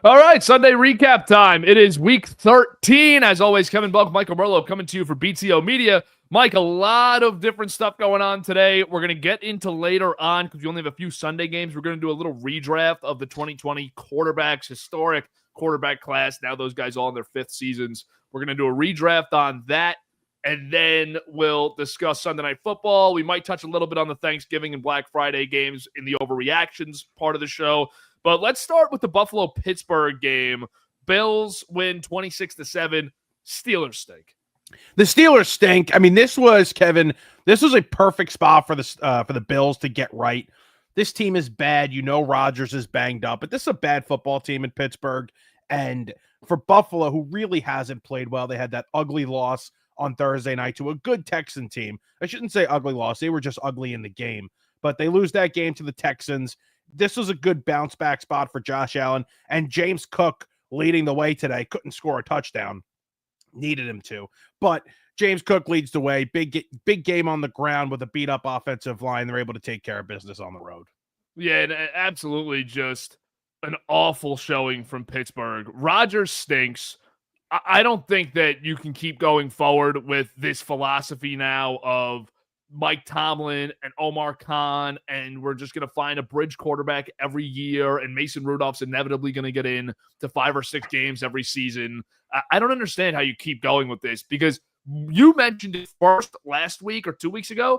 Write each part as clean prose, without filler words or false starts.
All right, Sunday recap time. It is week 13. As always, Kevin Buck, Michael Merlo coming to you for BTO Media. Mike, a lot of different stuff going on today. We're going to get into later on because we only have a few Sunday games. We're going to do a little redraft of the 2020 quarterbacks, historic quarterback class. Now those guys all in their fifth seasons. We're going to do a redraft on that, and then we'll discuss Sunday Night Football. We might touch a little bit on the Thanksgiving and Black Friday games in the overreactions part of the show. But let's start with the Buffalo-Pittsburgh game. Bills win 26-7. Steelers stink. The Steelers stink. I mean, this was a perfect spot for the Bills to get right. This team is bad. You know Rodgers is banged up, but this is a bad football team in Pittsburgh. And for Buffalo, who really hasn't played well, they had that ugly loss on Thursday night to a good Texan team. I shouldn't say ugly loss. They were just ugly in the game. But they lose that game to the Texans. This was a good bounce back spot for Josh Allen, and James Cook leading the way today. Couldn't score a touchdown. Needed him to, but James Cook leads the way. Big game on the ground with a beat up offensive line. They're able to take care of business on the road. Yeah, and absolutely just an awful showing from Pittsburgh. Rodgers stinks. I don't think that you can keep going forward with this philosophy now of Mike Tomlin and Omar Khan, and we're just going to find a bridge quarterback every year, and Mason Rudolph's inevitably going to get in to 5 or 6 games every season. I don't understand how you keep going with this, because you mentioned it first last week or 2 weeks ago.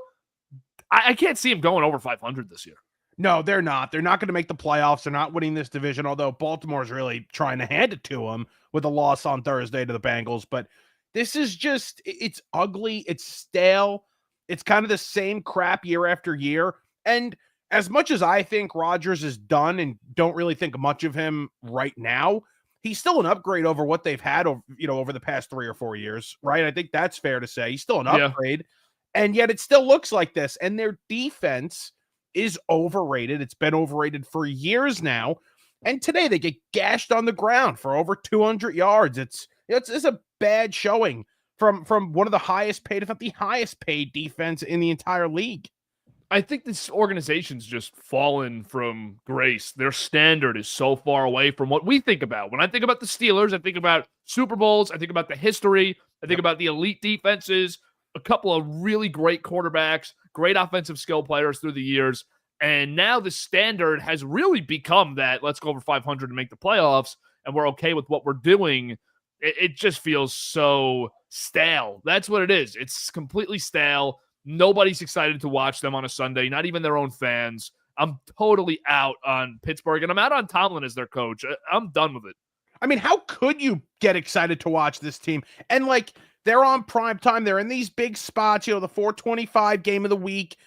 I can't see him going over 500 this year. No, they're not. They're not going to make the playoffs. They're not winning this division, although Baltimore's really trying to hand it to them with a loss on Thursday to the Bengals. But this is just, it's ugly. It's stale. It's kind of the same crap year after year. And as much as I think Rodgers is done and don't really think much of him right now, he's still an upgrade over what they've had over the past 3 or 4 years, right? I think that's fair to say. He's still an upgrade. Yeah. And yet it still looks like this. And their defense is overrated. It's been overrated for years now. And today they get gashed on the ground for over 200 yards. It's a bad showing from one of the highest paid, if not the highest paid defense in the entire league. I think this organization's just fallen from grace. Their standard is so far away from what we think about. When I think about the Steelers, I think about Super Bowls. I think about the history. I think about the elite defenses, a couple of really great quarterbacks, great offensive skill players through the years. And now the standard has really become that let's go over 500 to make the playoffs, and we're okay with what we're doing. It just feels so stale. That's what it is. It's completely stale. Nobody's excited to watch them on a Sunday, not even their own fans. I'm totally out on Pittsburgh, and I'm out on Tomlin as their coach. I'm done with it. I mean, how could you get excited to watch this team? And, they're on prime time. They're in these big spots, the 425 game of the week.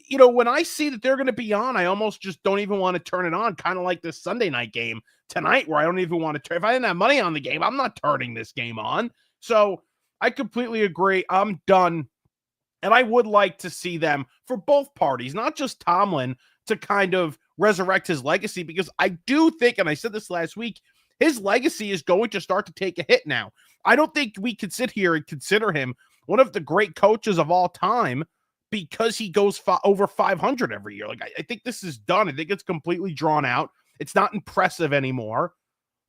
When I see that they're going to be on, I almost just don't even want to turn it on, kind of like this Sunday night game tonight where I don't even want to turn. If I didn't have money on the game, I'm not turning this game on. So I completely agree. I'm done. And I would like to see them, for both parties, not just Tomlin, to kind of resurrect his legacy, because I do think, and I said this last week, his legacy is going to start to take a hit now. I don't think we could sit here and consider him one of the great coaches of all time because he goes over 500 every year. I think this is done. I think it's completely drawn out. It's not impressive anymore.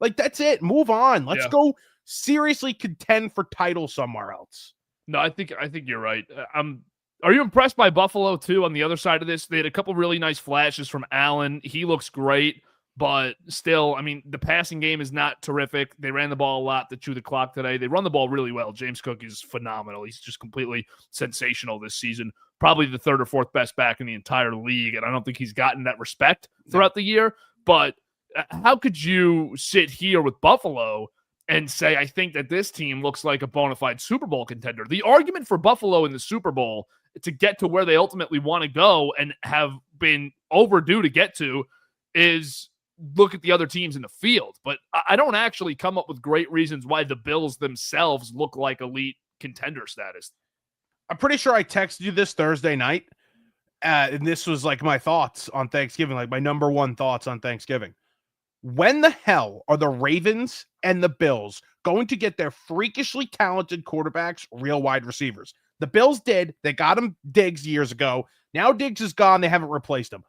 That's it. Move on. Let's go seriously contend for title somewhere else. No, I think you're right. Are you impressed by Buffalo too? On the other side of this, they had a couple really nice flashes from Allen. He looks great, but still, I mean, the passing game is not terrific. They ran the ball a lot to chew the clock today. They run the ball really well. James Cook is phenomenal. He's just completely sensational this season. Probably the 3rd or 4th best back in the entire league, and I don't think he's gotten that respect throughout the year. But how could you sit here with Buffalo and say, I think that this team looks like a bona fide Super Bowl contender? The argument for Buffalo in the Super Bowl to get to where they ultimately want to go and have been overdue to get to is look at the other teams in the field. But I don't actually come up with great reasons why the Bills themselves look like elite contender status. I'm pretty sure I texted you this Thursday night, and this was my thoughts on Thanksgiving, my number one thoughts on Thanksgiving. When the hell are the Ravens and the Bills going to get their freakishly talented quarterbacks real wide receivers? The Bills did. They got him Diggs years ago. Now Diggs is gone. They haven't replaced him.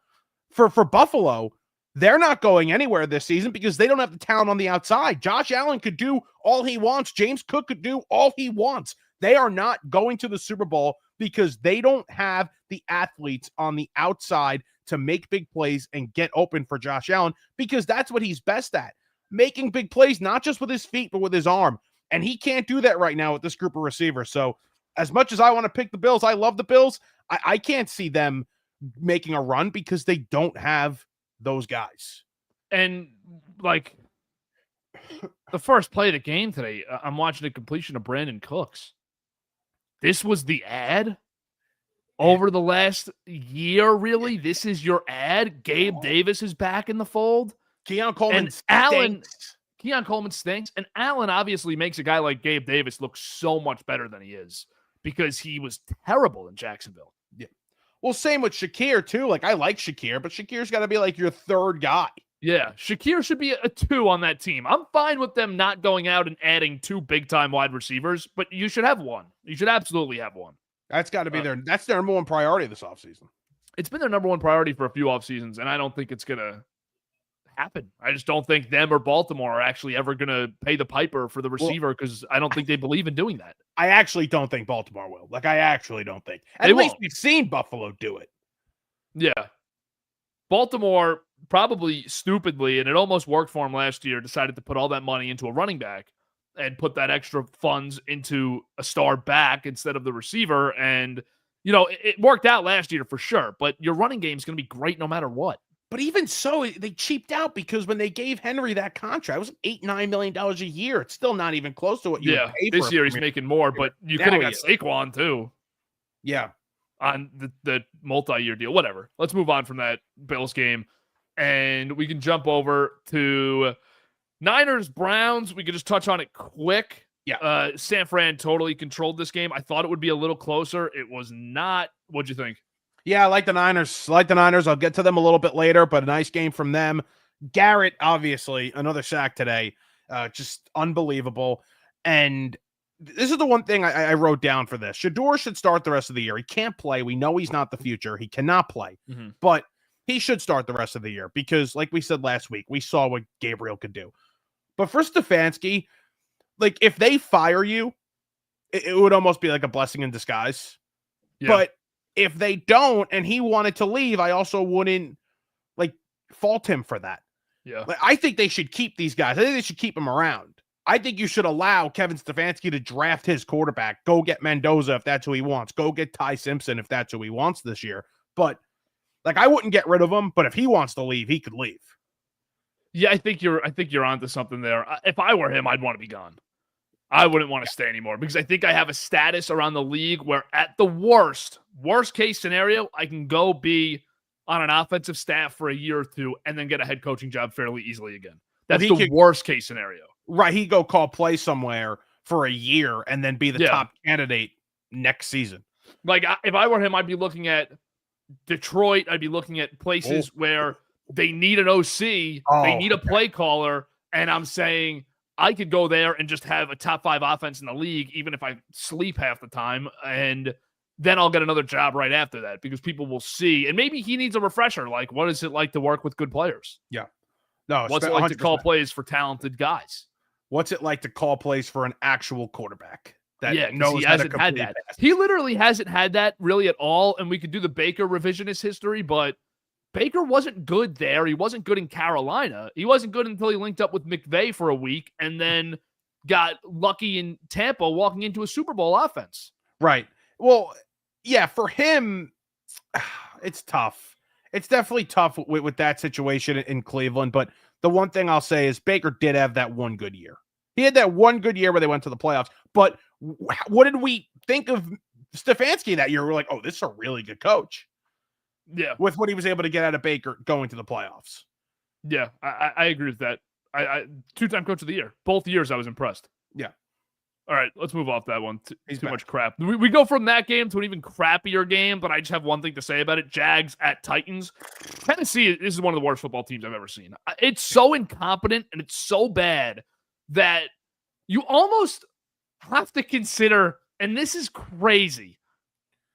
For Buffalo, they're not going anywhere this season because they don't have the talent on the outside. Josh Allen could do all he wants. James Cook could do all he wants. They are not going to the Super Bowl because they don't have the athletes on the outside to make big plays and get open for Josh Allen, because that's what he's best at. Making big plays, not just with his feet, but with his arm. And he can't do that right now with this group of receivers. So as much as I want to pick the Bills, I love the Bills. I can't see them making a run because they don't have those guys. And like the first play of the game today, I'm watching the completion of Brandon Cooks. This was the ad over the last year, really? This is your ad? Gabe Davis is back in the fold. Keon Coleman Keon Coleman stinks. And Allen obviously makes a guy like Gabe Davis look so much better than he is because he was terrible in Jacksonville. Yeah. Well, same with Shakir, too. Like, I like Shakir, but Shakir's got to be like your third guy. Yeah, Shakir should be a 2 on that team. I'm fine with them not going out and adding 2 big-time wide receivers, but you should have one. You should absolutely have one. That's got to be that's their number one priority this offseason. It's been their number one priority for a few offseasons, and I don't think it's going to happen. I just don't think them or Baltimore are actually ever going to pay the piper for the receiver because I don't think they believe in doing that. I actually don't think Baltimore will. Like, I actually don't think. At least we've seen Buffalo do it. Yeah. Baltimore probably stupidly, and it almost worked for him last year, decided to put all that money into a running back and put that extra funds into a star back instead of the receiver. And, it worked out last year for sure, but your running game is going to be great no matter what. But even so, they cheaped out because when they gave Henry that contract, it was $8-9 million a year. It's still not even close to what you would pay this year he's making more, but you could have got Saquon too. Yeah. On the multi-year deal, whatever. Let's move on from that Bills game, and we can jump over to Niners-Browns. We could just touch on it quick. Yeah. San Fran totally controlled this game. I thought it would be a little closer. It was not. What'd you think? Yeah, I like the Niners. I'll get to them a little bit later, but a nice game from them. Garrett, obviously, another sack today. Just unbelievable. And this is the one thing I wrote down for this. Shedeur should start the rest of the year. He can't play. We know he's not the future. He cannot play. Mm-hmm. But he should start the rest of the year because, like we said last week, we saw what Gabriel could do. But for Stefanski, like, if they fire you, it would almost be like a blessing in disguise. Yeah. But if they don't and he wanted to leave, I also wouldn't, like, fault him for that. Yeah. Like, I think they should keep these guys. I think they should keep them around. I think you should allow Kevin Stefanski to draft his quarterback. Go get Mendoza if that's who he wants. Go get Ty Simpson if that's who he wants this year. But, like, I wouldn't get rid of him, but if he wants to leave, he could leave. Yeah, I think you're onto something there. If I were him, I'd want to be gone. I wouldn't want to stay anymore because I think I have a status around the league where at the worst case scenario, I can go be on an offensive staff for a year or two and then get a head coaching job fairly easily again. That's the worst case scenario. Right. He'd go call play somewhere for a year and then be the top candidate next season. Like, if I were him, I'd be looking at Detroit. I'd be looking at places where they need an OC. They need a play caller. And I'm saying, I could go there and just have a top 5 offense in the league, even if I sleep half the time, and then I'll get another job right after that because people will see. And maybe he needs a refresher. Like, what is it like to work with good players? Yeah. No. What's it like 100%. To call plays for talented guys? What's it like to call plays for an actual quarterback that knows he how to hasn't had that. He literally hasn't had that really at all. And we could do the Baker revisionist history, but Baker wasn't good there. He wasn't good in Carolina. He wasn't good until he linked up with McVay for a week and then got lucky in Tampa walking into a Super Bowl offense. Right. Well, yeah, for him, it's tough. It's definitely tough with that situation in Cleveland. But the one thing I'll say is Baker did have that one good year. He had that one good year where they went to the playoffs. But what did we think of Stefanski that year? We're like, oh, this is a really good coach. Yeah. With what he was able to get out of Baker going to the playoffs. Yeah, I agree with that. I 2-time coach of the year. Both years I was impressed. Yeah. All right, let's move off that one. Too much crap. We go from that game to an even crappier game, but I just have one thing to say about it. Jags at Titans. Tennessee, this is one of the worst football teams I've ever seen. It's so incompetent and it's so bad that you almost have to consider, and this is crazy,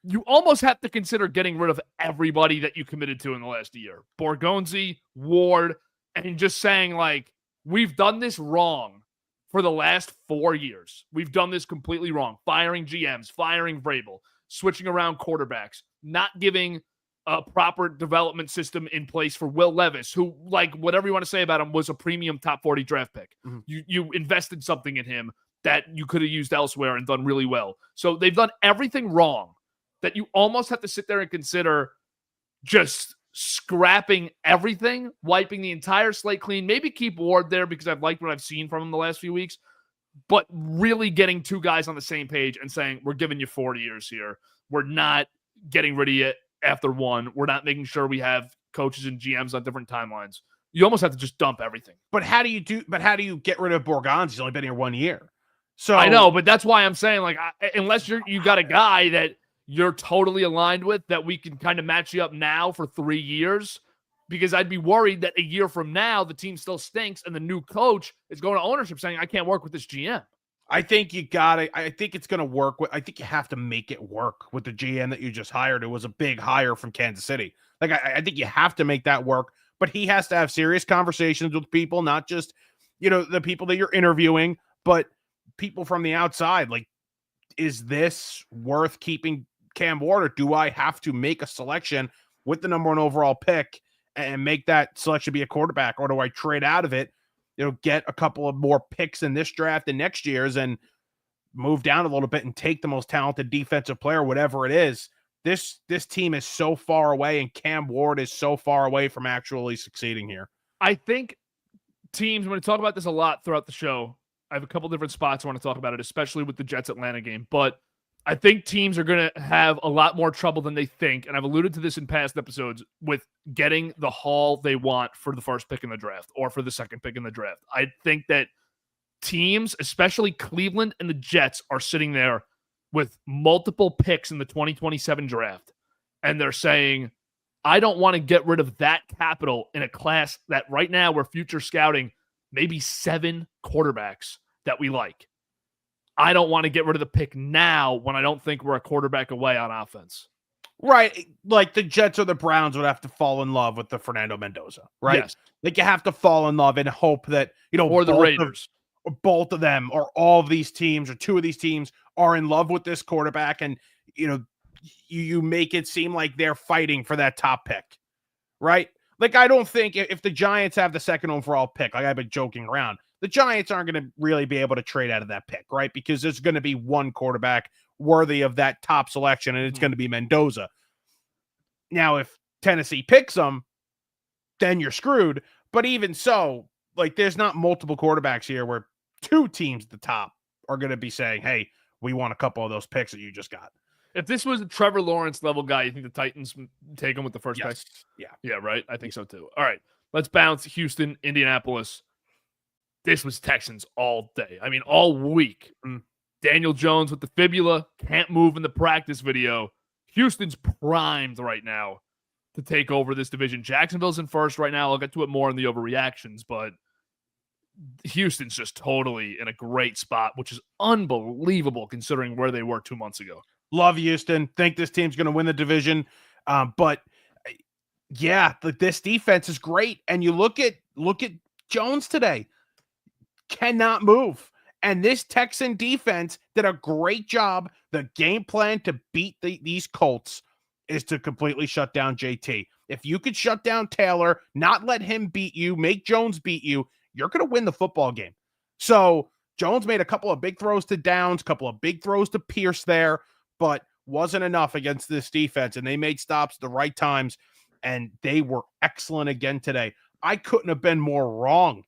you almost have to consider getting rid of everybody that you committed to in the last year. Borgonzi, Ward, and just saying, like, we've done this wrong for the last 4 years. We've done this completely wrong. Firing GMs, firing Vrabel, switching around quarterbacks, not giving a proper development system in place for Will Levis, who, like, whatever you want to say about him, was a premium top 40 draft pick. Mm-hmm. You invested something in him that you could have used elsewhere and done really well. So they've done everything wrong that you almost have to sit there and consider just scrapping everything, wiping the entire slate clean, maybe keep Ward there because I've liked what I've seen from him the last few weeks, but really getting two guys on the same page and saying, we're giving you 40 years here. We're not getting rid of you after one. We're not making sure we have coaches and GMs on different timelines. You almost have to just dump everything. But how do you get rid of Borgonzi? He's only been here 1 year. So I know, but that's why I'm saying, like, unless you got a guy that you're totally aligned with that we can kind of match you up now for 3 years, because I'd be worried that a year from now the team still stinks and the new coach is going to ownership saying, I can't work with this GM. I think it's going to work. I think you have to make it work with the GM that you just hired. It was a big hire from Kansas City. Like, I think you have to make that work, but he has to have serious conversations with people, not just, the people that you're interviewing, but people from the outside. Like, is this worth keeping Cam Ward, or do I have to make a selection with the number 1 overall pick and make that selection be a quarterback, or do I trade out of it, get a couple of more picks in this draft and next year's and move down a little bit and take the most talented defensive player, whatever it is. This team is so far away, and Cam Ward is so far away from actually succeeding here. I think teams, I'm going to talk about this a lot throughout the show. I have a couple different spots I want to talk about it, especially with the Jets-Atlanta game, but I think teams are going to have a lot more trouble than they think, and I've alluded to this in past episodes, with getting the haul they want for the first pick in the draft or for the second pick in the draft. I think that teams, especially Cleveland and the Jets, are sitting there with multiple picks in the 2027 draft, and they're saying, I don't want to get rid of that capital in a class that right now we're future scouting maybe 7 quarterbacks that we like. I don't want to get rid of the pick now when I don't think we're a quarterback away on offense. Right. Like the Jets or the Browns would have to fall in love with the Fernando Mendoza, right? Yes. Like you have to fall in love and hope that, or the Raiders, or both of them, or all of these teams, or 2 of these teams are in love with this quarterback. And, you make it seem like they're fighting for that top pick, right? Like, I don't think if the Giants have the 2nd overall pick, like I've been joking around, the Giants aren't going to really be able to trade out of that pick, right? Because there's going to be one quarterback worthy of that top selection, and it's going to be Mendoza. Now, if Tennessee picks him, then you're screwed. But even so, like, there's not multiple quarterbacks here where 2 teams at the top are going to be saying, hey, we want a couple of those picks that you just got. If this was a Trevor Lawrence level guy, you think the Titans take him with the first pick? Yeah, right? I think so too. All right, let's bounce Houston, Indianapolis. This was Texans all day. I mean, all week. Daniel Jones with the fibula, can't move in the practice video. Houston's primed right now to take over this division. Jacksonville's in first right now. I'll get to it more in the overreactions, but Houston's just totally in a great spot, which is unbelievable considering where they were 2 months ago. Love Houston. Think this team's going to win the division. But yeah, this defense is great. And you look at Jones today. Cannot move. And this Texan defense did a great job. The game plan to beat these Colts is to completely shut down JT. If you could shut down Taylor, not let him beat you, make Jones beat you, you're going to win the football game. So Jones made a couple of big throws to Downs, a couple of big throws to Pierce there, but wasn't enough against this defense. And they made stops at the right times, and they were excellent again today. I couldn't have been more wrong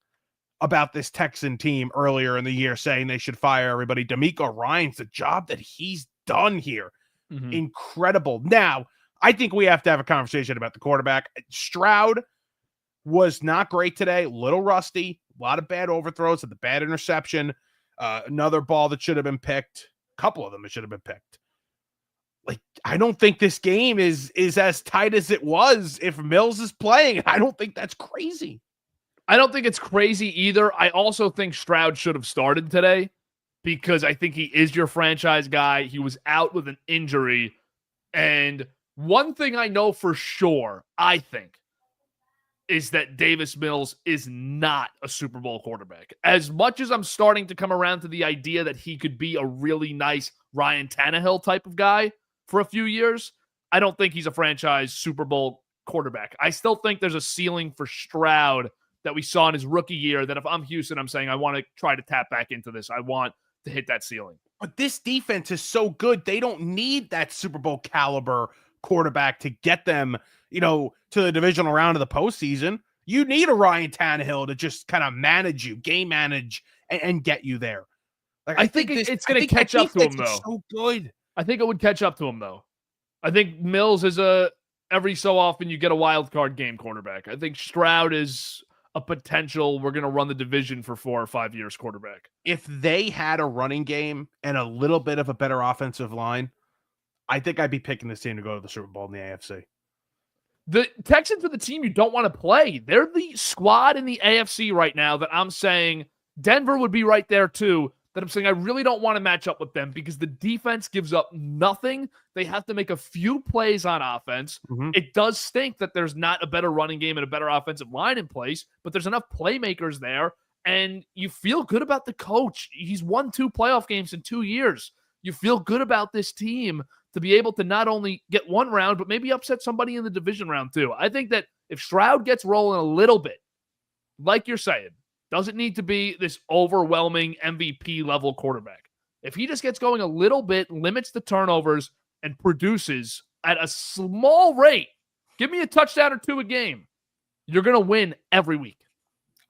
about this Texan team earlier in the year, saying they should fire everybody. D'Amico Ryans, the job that he's done here, incredible. Now, I think we have to have a conversation about the quarterback. Stroud was not great today, a little rusty, a lot of bad overthrows, at the bad interception, another ball that should have been picked, a couple of them that should have been picked. Like, I don't think this game is as tight as it was if Mills is playing. I don't think that's crazy. I don't think it's crazy either. I also think Stroud should have started today because I think he is your franchise guy. He was out with an injury. And one thing I know for sure, I think, is that Davis Mills is not a Super Bowl quarterback. As much as I'm starting to come around to the idea that he could be a really nice Ryan Tannehill type of guy for a few years, I don't think he's a franchise Super Bowl quarterback. I still think there's a ceiling for Stroud that we saw in his rookie year that if I'm Houston, I'm saying I want to try to tap back into this. I want to hit that ceiling. But this defense is so good. They don't need that Super Bowl caliber quarterback to get them, to the divisional round of the postseason. You need a Ryan Tannehill to just kind of manage you, game manage, and get you there. Like I think it's going to catch up to him, though. So good. I think it would catch up to him, though. I think Mills is every so often you get a wild card game quarterback. I think Stroud is a potential we're going to run the division for 4 or 5 years quarterback. If they had a running game and a little bit of a better offensive line, I think I'd be picking this team to go to the Super Bowl in the AFC. The Texans are the team you don't want to play. They're the squad in the AFC right now that I'm saying Denver would be right there too. That I'm saying I really don't want to match up with them because the defense gives up nothing. They have to make a few plays on offense. Mm-hmm. It does stink that there's not a better running game and a better offensive line in place, but there's enough playmakers there, and you feel good about the coach. He's won 2 playoff games in 2 years. You feel good about this team to be able to not only get one round, but maybe upset somebody in the division round too. I think that if Stroud gets rolling a little bit, like you're saying, doesn't need to be this overwhelming MVP level quarterback. If he just gets going a little bit, limits the turnovers, and produces at a small rate, give me a touchdown or 2 a game, you're going to win every week.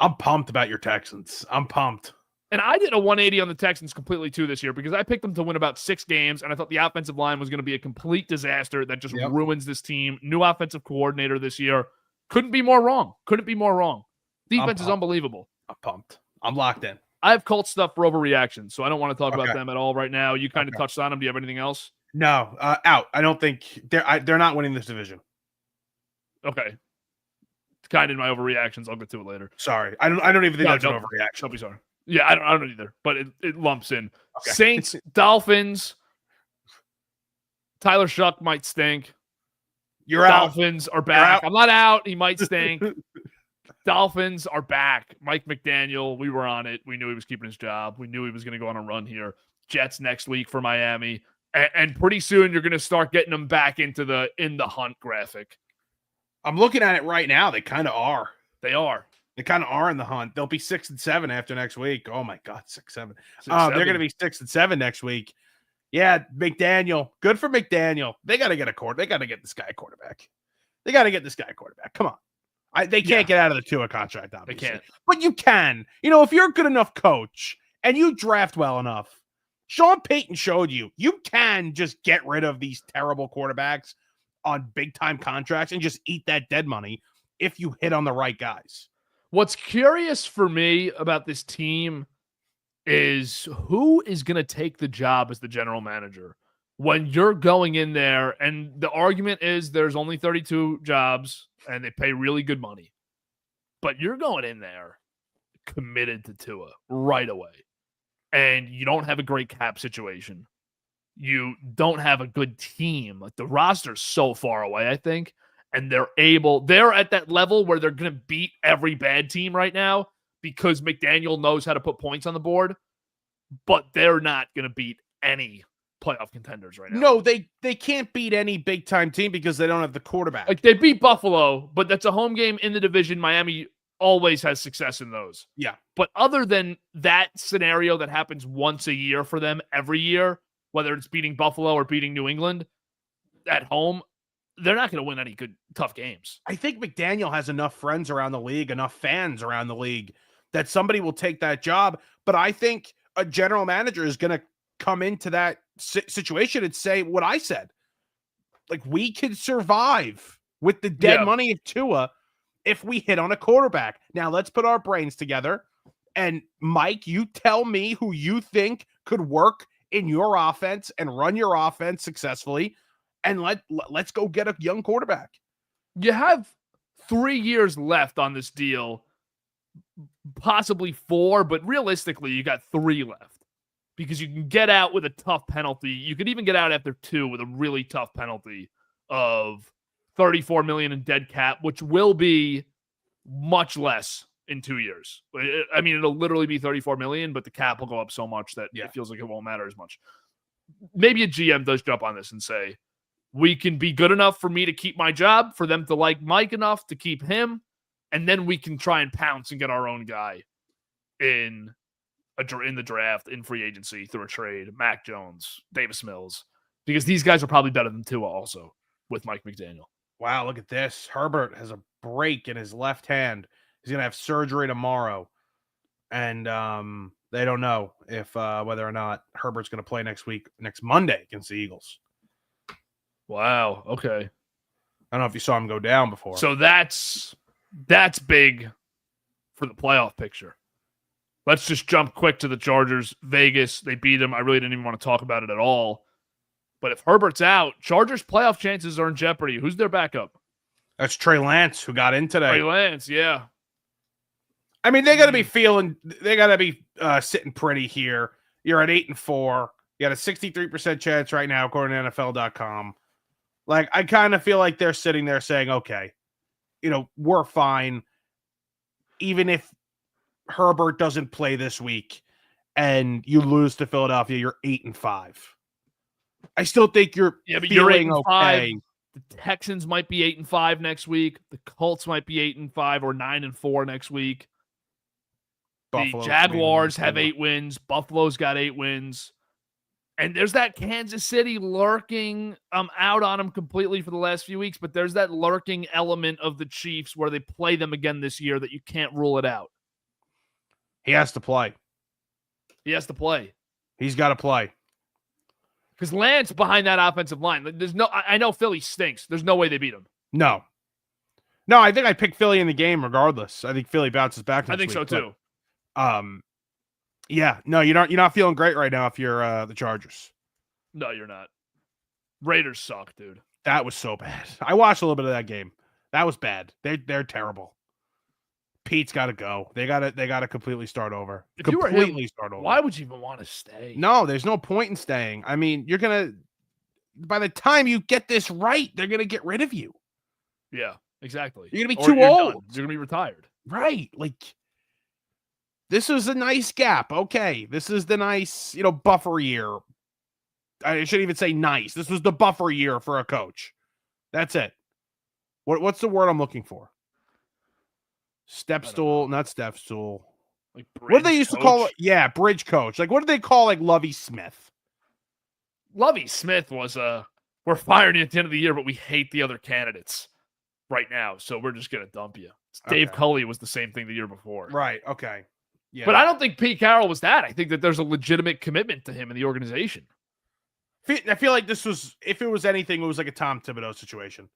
I'm pumped about your Texans. I'm pumped. And I did a 180 on the Texans completely too this year because I picked them to win about 6 games, and I thought the offensive line was going to be a complete disaster that just ruins this team. New offensive coordinator this year. Couldn't be more wrong. Couldn't be more wrong. Defense is unbelievable. I'm pumped. I'm locked in. I have Colts stuff for overreaction, so I don't want to talk about them at all right now. You kind of touched on them. Do you have anything else? No, out. I don't think they're not winning this division. Okay. It's kind of my overreactions. I'll get to it later. Sorry. I don't even think that's an overreaction. Don't be sorry. Yeah, I don't either, but it lumps in. Okay. Saints, Dolphins. Tyler Shuck might stink. You're out. Dolphins are back. I'm not out. He might stink. Dolphins are back. Mike McDaniel, we were on it. We knew he was keeping his job. We knew he was going to go on a run here. Jets next week for Miami. And pretty soon you're going to start getting them back into the in the hunt graphic. I'm looking at it right now. They kind of are. They are. They kind of are in the hunt. They'll be 6-7 after next week. Oh my God, 6-7. They're going to be 6-7 next week. Yeah, McDaniel. Good for McDaniel. They got to get They got to get this guy a quarterback. They got to get this guy a quarterback. Come on. They can't get out of the Tua contract, obviously. They can't. But you can. If you're a good enough coach and you draft well enough, Sean Payton showed you can just get rid of these terrible quarterbacks on big-time contracts and just eat that dead money if you hit on the right guys. What's curious for me about this team is who is going to take the job as the general manager when you're going in there, and the argument is there's only 32 jobs and they pay really good money. But you're going in there committed to Tua right away. And you don't have a great cap situation. You don't have a good team. Like the roster's so far away, I think. And they're at that level where they're going to beat every bad team right now because McDaniel knows how to put points on the board. But they're not going to beat any playoff contenders right now. No, they can't beat any big-time team because they don't have the quarterback. Like they beat Buffalo, but that's a home game in the division. Miami always has success in those. Yeah. But other than that scenario that happens once a year for them every year, whether it's beating Buffalo or beating New England at home, they're not going to win any good, tough games. I think McDaniel has enough friends around the league, enough fans around the league that somebody will take that job. But I think a general manager is going to come into that situation and say what I said. Like, we can survive with the dead money of Tua if we hit on a quarterback. Now, let's put our brains together. And, Mike, you tell me who you think could work in your offense and run your offense successfully, and let's go get a young quarterback. You have 3 years left on this deal, possibly 4, but realistically, you got 3 left because you can get out with a tough penalty. You could even get out after 2 with a really tough penalty of $34 million in dead cap, which will be much less in 2 years. I mean, it'll literally be $34 million, but the cap will go up so much that it feels like it won't matter as much. Maybe a GM does jump on this and say, we can be good enough for me to keep my job, for them to like Mike enough to keep him, and then we can try and pounce and get our own guy in the draft, in free agency, through a trade, Mac Jones, Davis Mills, because these guys are probably better than Tua also with Mike McDaniel. Wow, look at this. Herbert has a break in his left hand. He's going to have surgery tomorrow. And they don't know if whether or not Herbert's going to play next Monday against the Eagles. Wow, okay. I don't know if you saw him go down before. So that's big for the playoff picture. Let's just jump quick to the Chargers. Vegas, they beat them. I really didn't even want to talk about it at all. But if Herbert's out, Chargers' playoff chances are in jeopardy. Who's their backup? That's Trey Lance, who got in today. Trey Lance, yeah. I mean, they got to be sitting pretty here. You're at 8-4. You got a 63% chance right now, according to NFL.com. Like, I kind of feel like they're sitting there saying, okay, we're fine. Even if Herbert doesn't play this week and you lose to Philadelphia, you're 8-5. I still think you're feeling okay. The Texans might be 8-5 next week. The Colts might be 8-5 or 9-4 next week. Buffalo, the Jaguars have 8 wins. Buffalo's got 8 wins. And there's that Kansas City lurking. I'm out on them completely for the last few weeks, but there's that lurking element of the Chiefs where they play them again this year that you can't rule it out. He has to play. He has to play. He's got to play. Because Lance behind that offensive line, I know Philly stinks. There's no way they beat him. No, I think I picked Philly in the game regardless. I think Philly bounces back next week. I think so too. Yeah, no, you're not feeling great right now if you're the Chargers. No, you're not. Raiders suck, dude. That was so bad. I watched a little bit of that game. That was bad. They're terrible. Pete's got to go. They got to completely start over. Start over. Why would you even want to stay? No, there's no point in staying. I mean, by the time you get this right, they're gonna get rid of you. Yeah, exactly. You're gonna be too old. Done. You're gonna be retired. Right. Like, this was a nice gap. Okay. This is the nice, buffer year. I shouldn't even say nice. This was the buffer year for a coach. That's it. What's the word I'm looking for? Step stool, not step stool. Like, what did they used to call it? Yeah, bridge coach. Like, what did they call Lovie Smith? Lovie Smith was we're firing you at the end of the year, but we hate the other candidates right now, so we're just gonna dump you. Dave Culley was the same thing the year before. Right. Okay. Yeah. But I don't think Pete Carroll was that. I think that there's a legitimate commitment to him in the organization. I feel like this was, if it was anything, it was like a Tom Thibodeau situation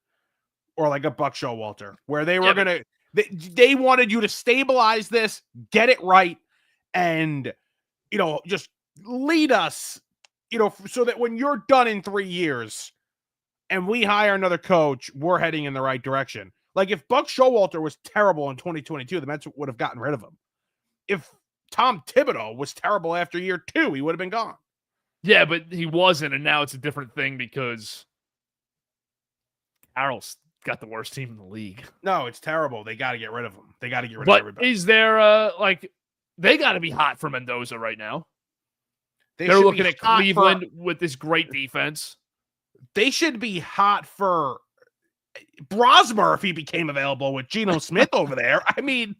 or like a Buck Showalter, where they were they wanted you to stabilize this, get it right, and, just lead us, so that when you're done in 3 years and we hire another coach, we're heading in the right direction. Like, if Buck Showalter was terrible in 2022, the Mets would have gotten rid of him. If Tom Thibodeau was terrible after year 2, he would have been gone. Yeah, but he wasn't, and now it's a different thing because Carroll's got the worst team in the league. No, it's terrible. They got to get rid of him. They got to get rid of everybody. Is there, they got to be hot for Mendoza right now. They're looking at Cleveland with this great defense. They should be hot for Brosmer if he became available with Geno Smith over there. I mean,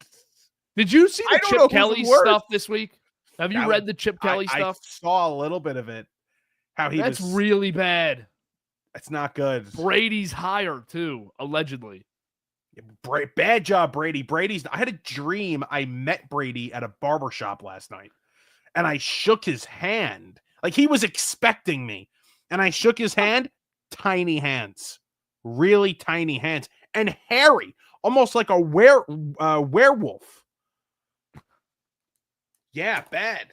did you see the Chip Kelly stuff this week? Have you read the Chip Kelly stuff? I saw a little bit of it. That's really bad. That's not good. Brady's higher too, allegedly. Bad job, Brady. I had a dream I met Brady at a barbershop last night, and I shook his hand. Like, he was expecting me, and I shook his hand. Tiny hands. Really tiny hands. And hairy. Almost like a werewolf. Yeah, bad.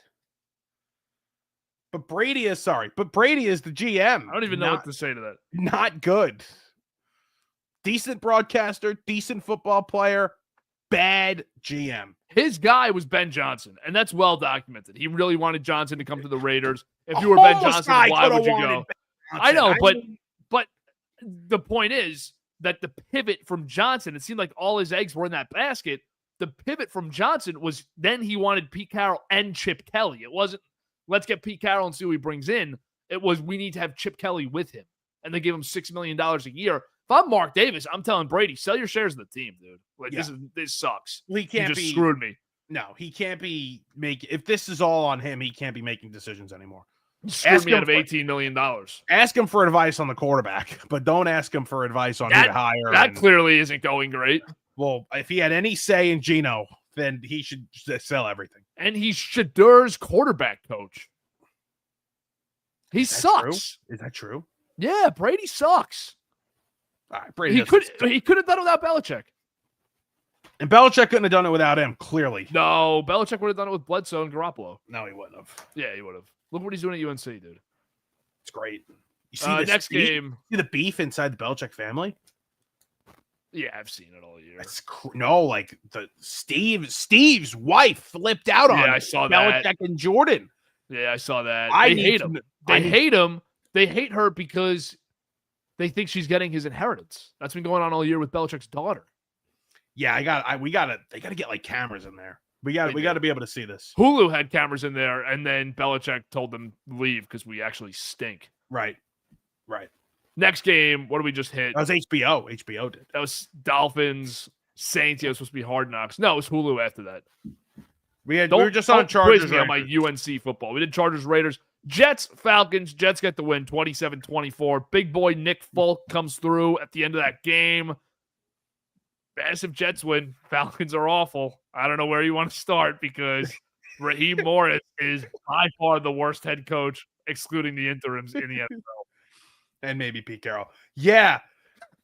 But Brady is the GM. I don't even know what to say to that. Not good. Decent broadcaster, decent football player. bad GM. His guy was Ben Johnson, and that's well documented. He really wanted Johnson to come to the Raiders. If you were Ben Johnson, why would you go? I know, but the point is that the pivot from Johnson, it seemed like all his eggs were in that basket. The pivot from Johnson was then he wanted Pete Carroll and Chip Kelly. It wasn't, let's get Pete Carroll and see who he brings in. It was, we need to have Chip Kelly with him. And they give him $6 million a year. If I'm Mark Davis, I'm telling Brady, sell your shares of the team, dude. Like, this sucks. Well, he can't you just screwed me. No, he can't be making, if this is all on him, he can't be making decisions anymore. Screwed me out of $18 million. Ask him for advice on the quarterback, but don't ask him for advice on who to hire. That clearly isn't going great. Well, if he had any say in Geno, then he should sell everything. And he's Shadur's quarterback coach. He sucks. True? Is that true? Yeah, Brady sucks. All right, Brady he could have done it without Belichick. And Belichick couldn't have done it without him, clearly. No, Belichick would have done it with Bledsoe and Garoppolo. No, he wouldn't have. Yeah, he would have. Look what he's doing at UNC, dude. It's great. You see next game. See the beef inside the Belichick family? Yeah, I've seen it all year. Like the Steve's wife flipped out on I saw that. Belichick and Jordan. Yeah, I saw that. They hate him. They hate him. They hate her because they think she's getting his inheritance. That's been going on all year with Belichick's daughter. Yeah, they gotta get like cameras in there. We gotta be able to see this. Hulu had cameras in there, and then Belichick told them leave because we actually stink. Right. Next game, what do we just hit? That was HBO. HBO did. That was Dolphins, Saints. Yeah, it was supposed to be Hard Knocks. No, it was Hulu after that. We were just on Chargers. Quiz me on my UNC football. We did Chargers, Raiders, Jets, Falcons. Jets get the win, 27-24. Big boy Nick Folk comes through at the end of that game. Massive Jets win. Falcons are awful. I don't know where you want to start because Raheem Morris is by far the worst head coach, excluding the interims in the NFL. And maybe Pete Carroll. Yeah,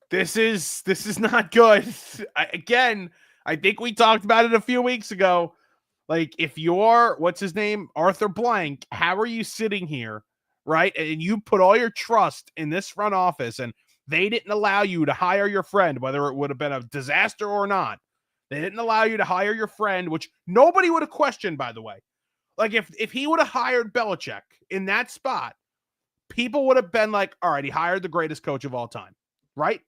this is not good. I think we talked about it a few weeks ago. Like, if you're, what's his name? Arthur Blank, how are you sitting here, right? And you put all your trust in this front office, and they didn't allow you to hire your friend, whether it would have been a disaster or not. They didn't allow you to hire your friend, which nobody would have questioned, by the way. Like, if he would have hired Belichick in that spot, people would have been like, all right, he hired the greatest coach of all time, right?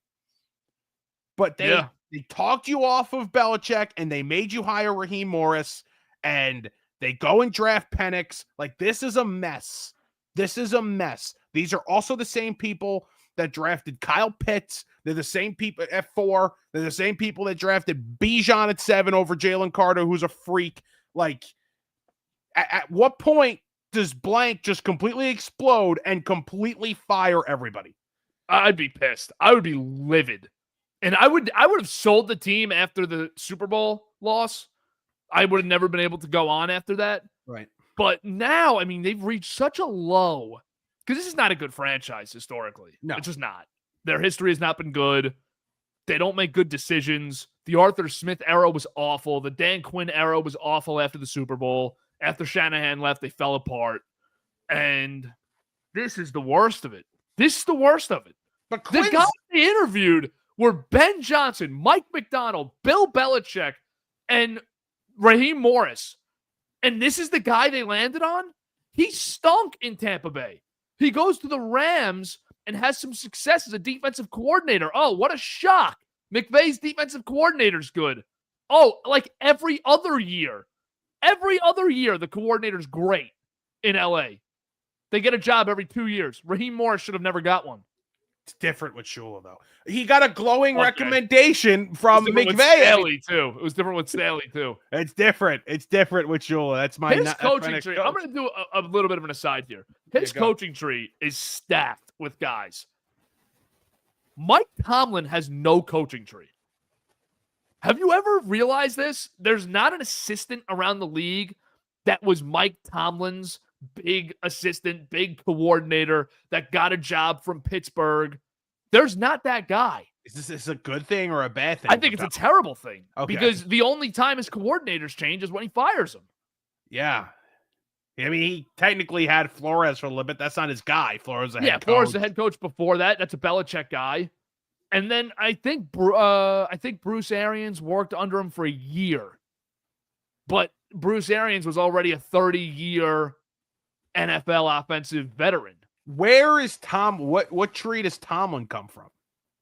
But they talked you off of Belichick, and they made you hire Raheem Morris, and they go and draft Penix. Like, this is a mess. This is a mess. These are also the same people that drafted Kyle Pitts. They're the same people at 4. They're the same people that drafted Bijan at 7 over Jalen Carter, who's a freak. Like, at what point does Blank just completely explode and completely fire everybody? I'd be pissed. I would be livid. And I would have sold the team after the Super Bowl loss. I would have never been able to go on after that. Right. But now, I mean, they've reached such a low because this is not a good franchise historically. No. It's just not. Their history has not been good. They don't make good decisions. The Arthur Smith era was awful. The Dan Quinn era was awful after the Super Bowl. After Shanahan left, they fell apart. And this is the worst of it. This is the worst of it. But the guys they interviewed were Ben Johnson, Mike McDonald, Bill Belichick, and Raheem Morris. And this is the guy they landed on? He stunk in Tampa Bay. He goes to the Rams and has some success as a defensive coordinator. Oh, what a shock. McVay's defensive coordinator's good. Oh, like every other year. Every other year, the coordinator's great in LA. They get a job every 2 years. Raheem Morris should have never got one. It's different with Shula, though. He got a glowing recommendation from McVay. Too. It was different with Staley, too. It's different. It's different with Shula. That's my coaching tree. I'm going to do a little bit of an aside here. His coaching tree is stacked with guys. Mike Tomlin has no coaching tree. Have you ever realized this? There's not an assistant around the league that was Mike Tomlin's big assistant, big coordinator that got a job from Pittsburgh. There's not that guy. Is this a good thing or a bad thing? I think it's a terrible thing because the only time his coordinators change is when he fires them. Yeah. I mean, he technically had Flores for a little bit. That's not his guy. Flores is the head coach. Flores is the head coach before that. That's a Belichick guy. And then I think Bruce Arians worked under him for a year. But Bruce Arians was already a 30-year NFL offensive veteran. Where is Tom? What tree does Tomlin come from?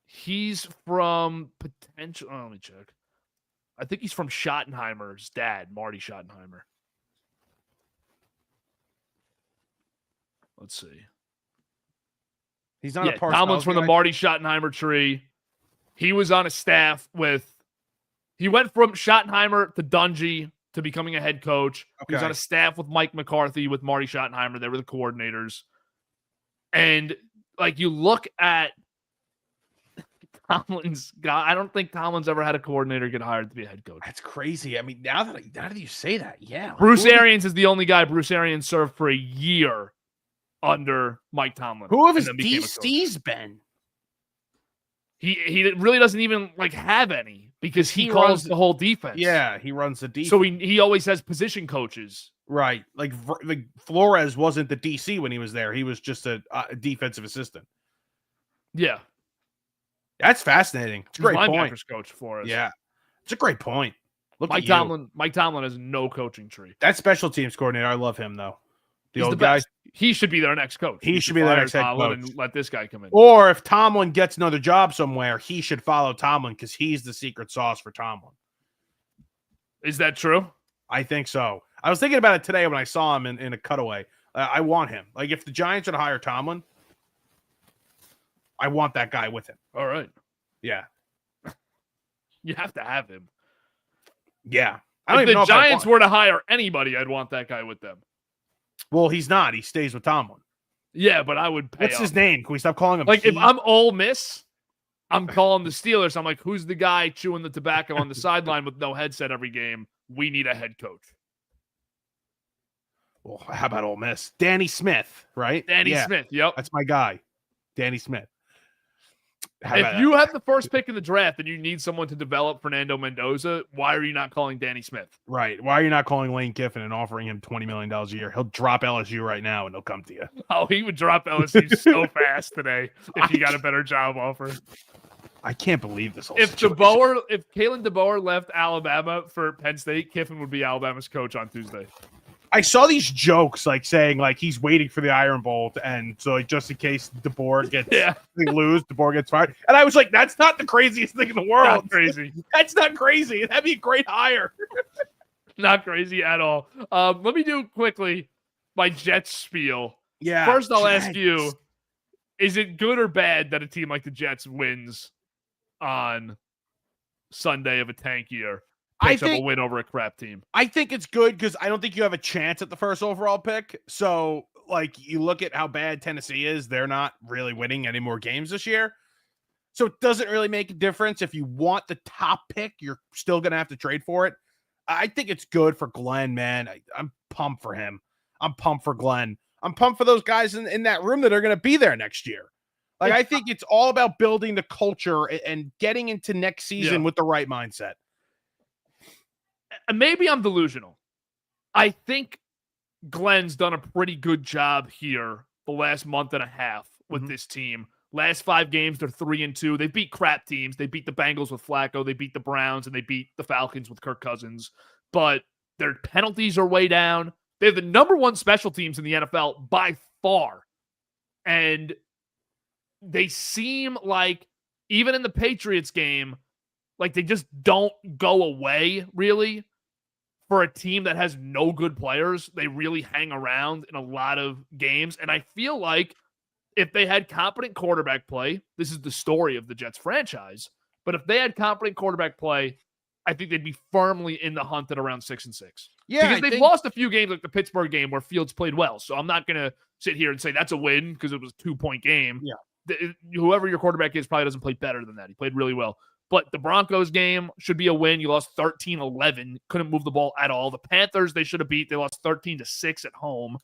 He's from potential. Oh, let me check. I think he's from Schottenheimer's dad, Marty Schottenheimer. Let's see. He's not a Parcells Tomlin's from the guy? Marty Schottenheimer tree. He was on a staff with. He went from Schottenheimer to Dungy to becoming a head coach. Okay. He was on a staff with Mike McCarthy with Marty Schottenheimer. They were the coordinators. And like you look at Tomlin's guy, I don't think Tomlin's ever had a coordinator get hired to be a head coach. That's crazy. I mean, now that you say that, yeah. Bruce Arians is the only guy. Bruce Arians served for a year under Mike Tomlin. Who have his DCs been? He really doesn't even like have any because he calls the whole defense. Yeah, he runs the defense. So he always has position coaches. Right. Like Flores wasn't the DC when he was there. He was just a defensive assistant. Yeah. That's fascinating. It's a great point. Coach for us. Yeah. It's a great point. Mike Tomlin has no coaching tree. That special teams coordinator, I love him though. He's old guy. He should be their next coach. He should be their next head coach. And let this guy come in. Or if Tomlin gets another job somewhere, he should follow Tomlin because he's the secret sauce for Tomlin. Is that true? I think so. I was thinking about it today when I saw him in a cutaway. I want him. Like if the Giants were to hire Tomlin, I want that guy with him. All right. Yeah. You have to have him. Yeah. If the Giants were to hire anybody, I'd want that guy with them. Well, he's not. He stays with Tomlin. Yeah, but I would pay What's his name? Can we stop calling him? Like, if I'm Ole Miss, I'm calling the Steelers. I'm like, who's the guy chewing the tobacco on the sideline with no headset every game? We need a head coach. Well, how about Ole Miss? Danny Smith, right? Danny Smith, yep. That's my guy. Danny Smith. If you have the first pick in the draft and you need someone to develop Fernando Mendoza, why are you not calling Danny Smith? Right. Why are you not calling Lane Kiffin and offering him $20 million a year? He'll drop LSU right now and he'll come to you. Oh, he would drop LSU so fast today if he got a better job offer. I can't believe this whole If Kalen DeBoer left Alabama for Penn State, Kiffin would be Alabama's coach on Tuesday. I saw these jokes like saying like he's waiting for the Iron Bowl to end, so like just in case DeBoer gets they lose, DeBoer gets fired. And I was like, that's not the craziest thing in the world. Not crazy. That's not crazy. That'd be a great hire. Not crazy at all. Let me do quickly my Jets spiel. Yeah. First, I'll ask you: is it good or bad that a team like the Jets wins on Sunday of a tank year? Picks up a win over a crap team. I think it's good because I don't think you have a chance at the first overall pick. So, like, you look at how bad Tennessee is. They're not really winning any more games this year. So it doesn't really make a difference. If you want the top pick, you're still going to have to trade for it. I think it's good for Glenn, man. I'm pumped for him. I'm pumped for Glenn. I'm pumped for those guys in that room that are going to be there next year. Like, I think it's all about building the culture and getting into next season with the right mindset. Maybe I'm delusional. I think Glenn's done a pretty good job here the last month and a half with this team. Last 5 games, they're 3-2. They beat crap teams. They beat the Bengals with Flacco. They beat the Browns, and they beat the Falcons with Kirk Cousins. But their penalties are way down. They're the number 1 special teams in the NFL by far. And they seem like, even in the Patriots game, like they just don't go away, really. For a team that has no good players, they really hang around in a lot of games. And I feel like if they had competent quarterback play, this is the story of the Jets franchise, but if they had competent quarterback play, I think they'd be firmly in the hunt at around 6-6. Yeah, because they've lost a few games like the Pittsburgh game where Fields played well. So I'm not going to sit here and say that's a win because it was a 2-point game. Yeah. Whoever your quarterback is probably doesn't play better than that. He played really well. But the Broncos game should be a win. You lost 13-11. Couldn't move the ball at all. The Panthers, they should have beat. They lost 13-6 at home.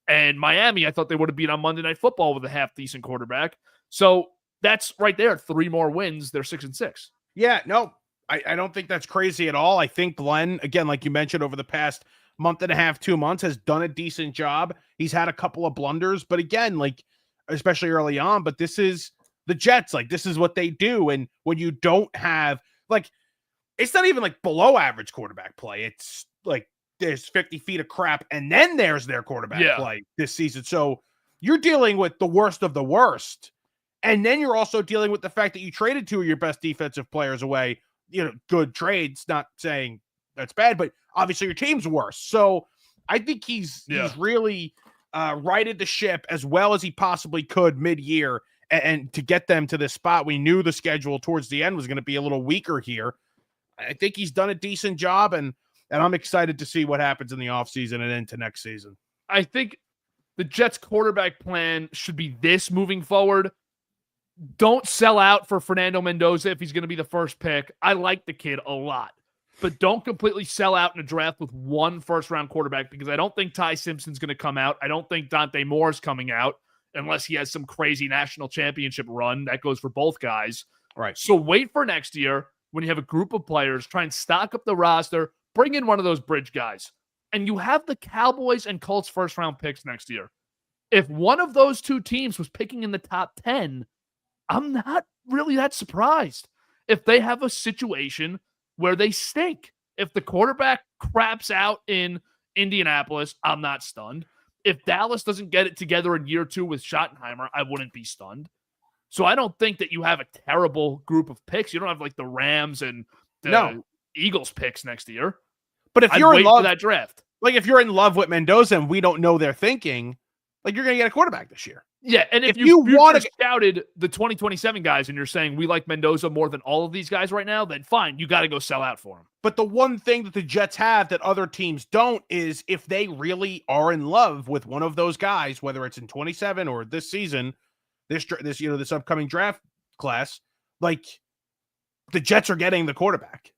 And Miami, I thought they would have beat on Monday Night Football with a half-decent quarterback. So that's right there. 3 more wins. They're 6-6. Yeah, no, I don't think that's crazy at all. I think Glenn, again, like you mentioned, over the past month and a half, 2 months, has done a decent job. He's had a couple of blunders. But again, like, especially early on, but this is the Jets, like, this is what they do. And when you don't have, like, it's not even like below average quarterback play. It's like there's 50 feet of crap, and then there's their quarterback play this season. So you're dealing with the worst of the worst. And then you're also dealing with the fact that you traded two of your best defensive players away. Good trades, not saying that's bad, but obviously your team's worse. So I think he's really righted the ship as well as he possibly could mid-year, and to get them to this spot. We knew the schedule towards the end was going to be a little weaker here. I think he's done a decent job, and I'm excited to see what happens in the offseason and into next season. I think the Jets quarterback plan should be this moving forward. Don't sell out for Fernando Mendoza if he's going to be the first pick. I like the kid a lot, but don't completely sell out in a draft with one first-round quarterback, because I don't think Ty Simpson's going to come out. I don't think Dante Moore's coming out unless he has some crazy national championship run. That goes for both guys. Right. So wait for next year when you have a group of players, try and stock up the roster, bring in one of those bridge guys, and you have the Cowboys and Colts first-round picks next year. If one of those two teams was picking in the top 10, I'm not really that surprised. If they have a situation where they stink, if the quarterback craps out in Indianapolis, I'm not stunned. If Dallas doesn't get it together in year 2 with Schottenheimer, I wouldn't be stunned. So I don't think that you have a terrible group of picks. You don't have like the Rams and the Eagles picks next year. But if you're in love for that draft, like if you're in love with Mendoza and we don't know their thinking, like, you're going to get a quarterback this year. Yeah, and if you want to scouted the 2027 guys and you're saying we like Mendoza more than all of these guys right now, then fine, you got to go sell out for him. But the one thing that the Jets have that other teams don't is if they really are in love with one of those guys, whether it's in 27 or this season, this upcoming draft class, like, the Jets are getting the quarterback.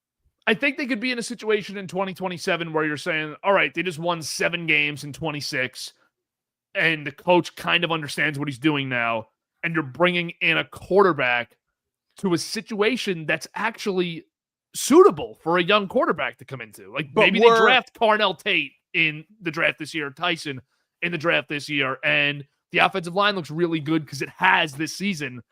I think they could be in a situation in 2027 where you're saying, all right, they just won 7 games in 26. And the coach kind of understands what he's doing now, and you're bringing in a quarterback to a situation that's actually suitable for a young quarterback to come into. Like, maybe they draft Carnell Tate in the draft this year, Tyson in the draft this year, and the offensive line looks really good because it has this season.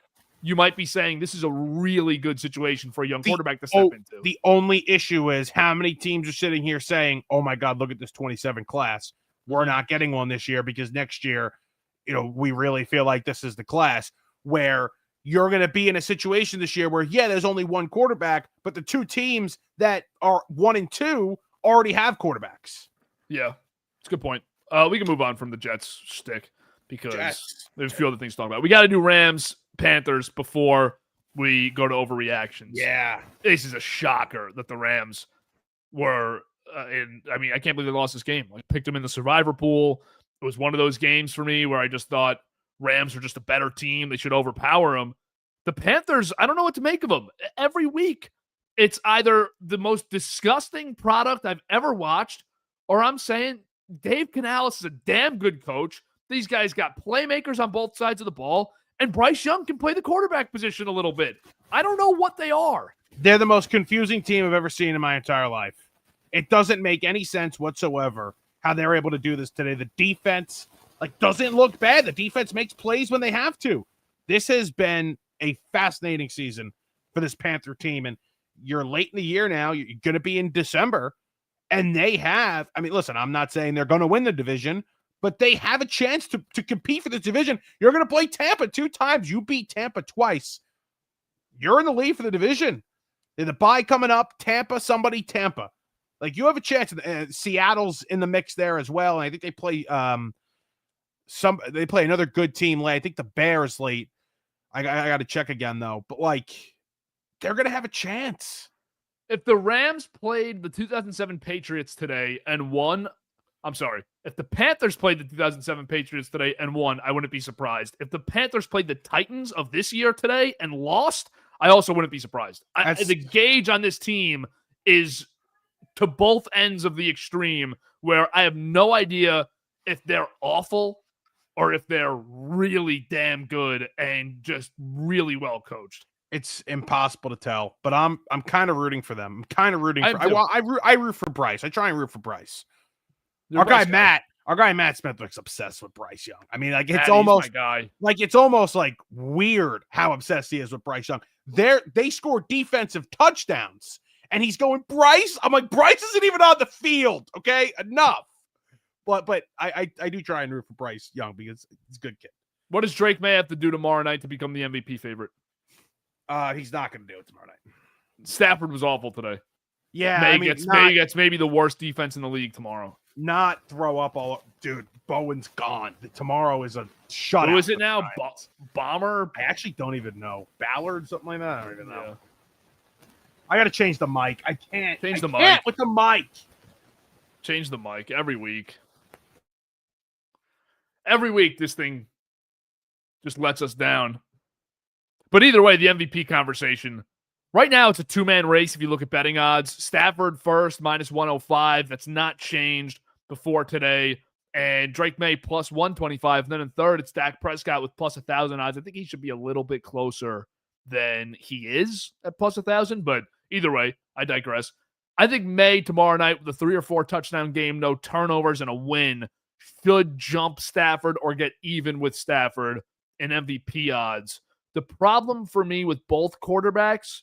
You might be saying this is a really good situation for a young quarterback to step into. The only issue is how many teams are sitting here saying, oh my God, look at this 27 class. We're not getting one this year because next year, we really feel like this is the class, where you're going to be in a situation this year where, there's only one quarterback, but the two teams that are 1 and 2 already have quarterbacks. Yeah, it's a good point. We can move on from the Jets shtick because there's a few other things to talk about. We got to do Rams, Panthers before we go to overreactions. Yeah. This is a shocker that the Rams were I can't believe they lost this game. I picked them in the survivor pool. It was one of those games for me where I just thought Rams are just a better team. They should overpower them. The Panthers, I don't know what to make of them. Every week, it's either the most disgusting product I've ever watched, or I'm saying Dave Canales is a damn good coach. These guys got playmakers on both sides of the ball, and Bryce Young can play the quarterback position a little bit. I don't know what they are. They're the most confusing team I've ever seen in my entire life. It doesn't make any sense whatsoever how they're able to do this today. The defense, doesn't look bad. The defense makes plays when they have to. This has been a fascinating season for this Panther team, and you're late in the year now. You're going to be in December, and they have, listen, I'm not saying they're going to win the division, but they have a chance to compete for this division. You're going to play Tampa 2 times. You beat Tampa twice. You're in the lead for the division. The bye coming up, Tampa. You have a chance. Seattle's in the mix there as well. And I think they play another good team late. I think the Bears late. I got to check again though. But they're going to have a chance. If the Rams played the 2007 Patriots today and won, if the Panthers played the 2007 Patriots today and won, I wouldn't be surprised. If the Panthers played the Titans of this year today and lost, I also wouldn't be surprised. The gauge on this team is to both ends of the extreme, where I have no idea if they're awful or if they're really damn good and just really well coached. It's impossible to tell, but I'm kind of rooting for them. I'm kind of rooting for I root for Bryce. I try and root for Bryce. Our guy Our guy Matt Smith looks obsessed with Bryce Young. I mean, like He's my guy. it's almost like weird how obsessed he is with Bryce Young. They score defensive touchdowns, and he's going, Bryce. I'm like, Bryce isn't even on the field. Okay, enough. But I do try and root for Bryce Young because he's a good kid. What does Drake May have to do tomorrow night to become the MVP favorite? He's not going to do it tomorrow night. Stafford was awful today. Yeah, May gets maybe the worst defense in the league tomorrow. Not throw up all, dude. Bowen's gone. Tomorrow is a shutout. Who is it now? Bomber? I actually don't even know. Ballard, something like that. I don't even know. Yeah. I got to change the mic. I can't change the mic with the mic. Change the mic every week. Every week, this thing just lets us down. But either way, the MVP conversation. Right now, it's a two-man race if you look at betting odds. Stafford first, minus 105. That's not changed before today. And Drake May plus 125. And then in third, it's Dak Prescott with plus 1,000 odds. I think he should be a little bit closer than he is at plus 1,000. But either way, I digress. I think May tomorrow night with a 3 or 4 touchdown game, no turnovers, and a win should jump Stafford or get even with Stafford in MVP odds. The problem for me with both quarterbacks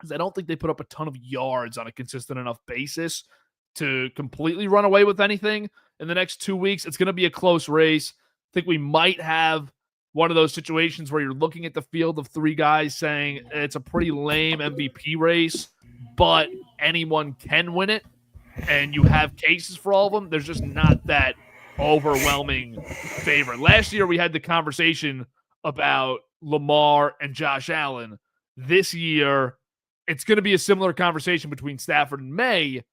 is I don't think they put up a ton of yards on a consistent enough basis to completely run away with anything in the next 2 weeks. It's going to be a close race. I think we might have one of those situations where you're looking at the field of 3 guys saying it's a pretty lame MVP race, but anyone can win it, and you have cases for all of them. There's just not that overwhelming favorite. Last year, we had the conversation about Lamar and Josh Allen. This year, it's going to be a similar conversation between Stafford and May,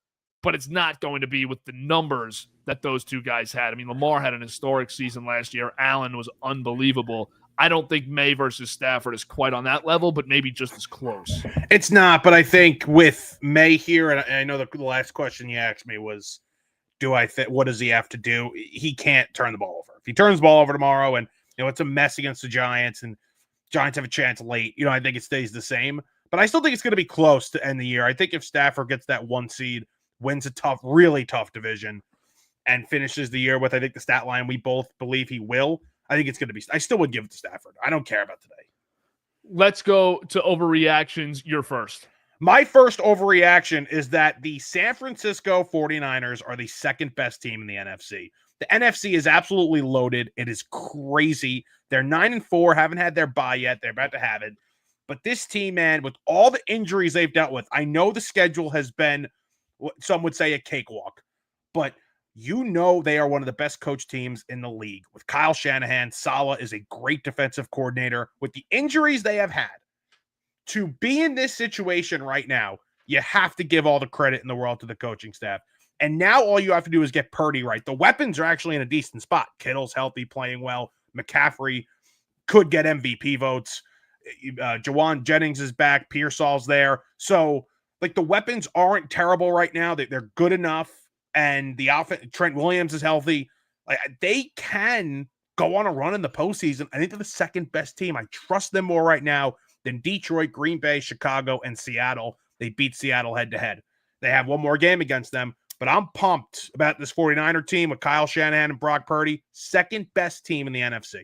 but it's not going to be with the numbers that those two guys had. I mean, Lamar had an historic season last year. Allen was unbelievable. I don't think May versus Stafford is quite on that level, but maybe just as close. It's not, but I think with May here, and I know the last question you asked me was, what does he have to do? He can't turn the ball over. If he turns the ball over tomorrow and, it's a mess against the Giants and Giants have a chance late, I think it stays the same. But I still think it's going to be close to end the year. I think if Stafford gets that 1 seed, wins a really tough division, and finishes the year with, I think, the stat line we both believe he will, I think it's going to be – I still would give it to Stafford. I don't care about today. Let's go to overreactions. You're first. My first overreaction is that the San Francisco 49ers are the second best team in the NFC. The NFC is absolutely loaded. It is crazy. They're 9-4, haven't had their bye yet. They're about to have it. But this team, man, with all the injuries they've dealt with, I know the schedule has been, some would say, a cakewalk, but they are one of the best coach teams in the league. With Kyle Shanahan, Saleh is a great defensive coordinator. With the injuries they have had, to be in this situation right now, you have to give all the credit in the world to the coaching staff. And now all you have to do is get Purdy right. The weapons are actually in a decent spot. Kittle's healthy, playing well. McCaffrey could get MVP votes. Jawan Jennings is back. Pearsall's there. So, the weapons aren't terrible right now. They're good enough. And the offense, Trent Williams is healthy. They can go on a run in the postseason. I think they're the second best team. I trust them more right now than Detroit, Green Bay, Chicago, and Seattle. They beat Seattle head-to-head. They have one more game against them. But I'm pumped about this 49er team with Kyle Shanahan and Brock Purdy. Second best team in the NFC.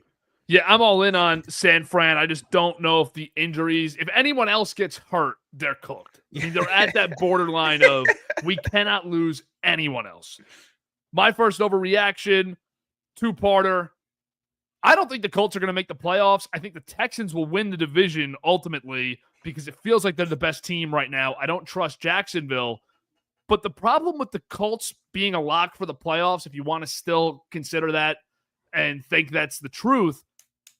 Yeah, I'm all in on San Fran. I just don't know if the injuries, if anyone else gets hurt, they're cooked. I mean, they're at that borderline of we cannot lose anyone else. My first overreaction, 2-parter. I don't think the Colts are going to make the playoffs. I think the Texans will win the division ultimately because it feels like they're the best team right now. I don't trust Jacksonville. But the problem with the Colts being a lock for the playoffs, if you want to still consider that and think that's the truth,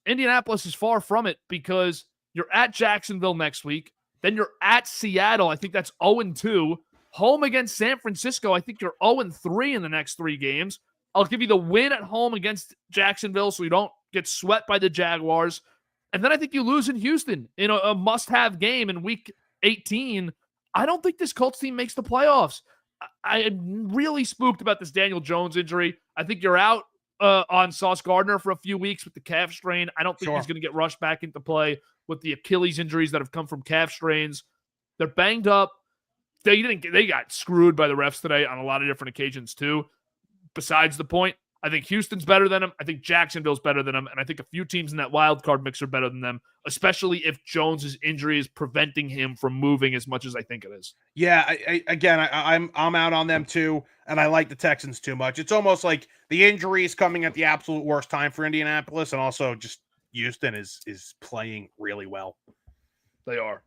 Indianapolis is far from it because you're at Jacksonville next week. Then you're at Seattle. I think that's 0-2. Home against San Francisco. I think you're 0-3 in the next 3 games. I'll give you the win at home against Jacksonville so you don't get swept by the Jaguars. And then I think you lose in Houston in a must-have game in week 18. I don't think this Colts team makes the playoffs. I am really spooked about this Daniel Jones injury. I think you're out on Sauce Gardner for a few weeks with the calf strain. I don't think he's going to get rushed back into play with the Achilles injuries that have come from calf strains. They're banged up. They got screwed by the refs today on a lot of different occasions too. Besides the point, I think Houston's better than them. I think Jacksonville's better than them. And I think a few teams in that wild card mix are better than them, especially if Jones's injury is preventing him from moving as much as I think it is. Yeah, I'm out on them too, and I like the Texans too much. It's almost like the injury is coming at the absolute worst time for Indianapolis, and also just Houston is playing really well. They are.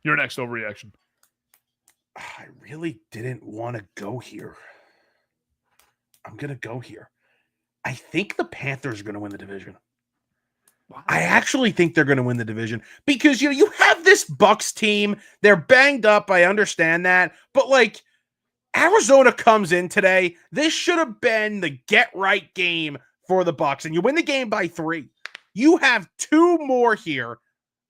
Your next overreaction. I really didn't want to go here. I'm going to go here. I think the Panthers are going to win the division. Wow. I actually think they're going to win the division because, you have this BUCS team. They're banged up. I understand that. But, like, Arizona comes in today. This should have been the get-right game for the BUCS, and you win the game by 3. You have 2 more here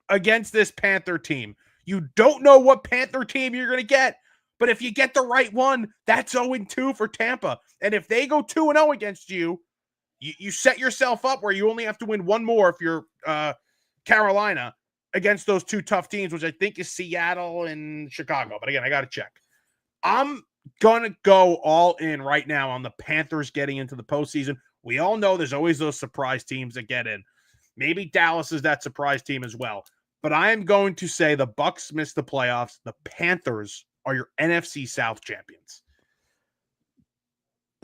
against this Panther team. You don't know what Panther team you're going to get. But if you get the right one, that's 0-2 for Tampa. And if they go 2-0 against you, you set yourself up where you only have to win 1 more if you're Carolina against those 2 tough teams, which I think is Seattle and Chicago. But again, I got to check. I'm going to go all in right now on the Panthers getting into the postseason. We all know there's always those surprise teams that get in. Maybe Dallas is that surprise team as well. But I am going to say the BUCS missed the playoffs. The Panthers are your NFC South champions.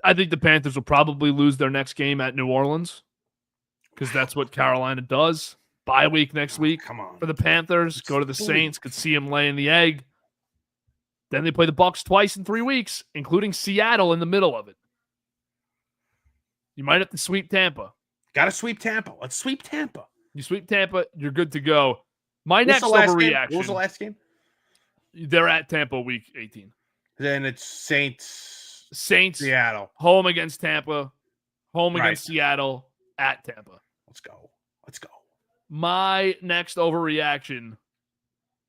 I think the Panthers will probably lose their next game at New Orleans because that's what Carolina does. Bye week next week for the Panthers. Go to the Saints. Could see them laying the egg. Then they play the BUCS twice in 3 weeks, including Seattle in the middle of it. You might have to sweep Tampa. Got to sweep Tampa. Let's sweep Tampa. You sweep Tampa, you're good to go. My next overreaction. What was the last game? They're at Tampa week 18. Then it's Saints, Seattle. Home against Tampa. Home against Seattle. At Tampa. Let's go. My next overreaction.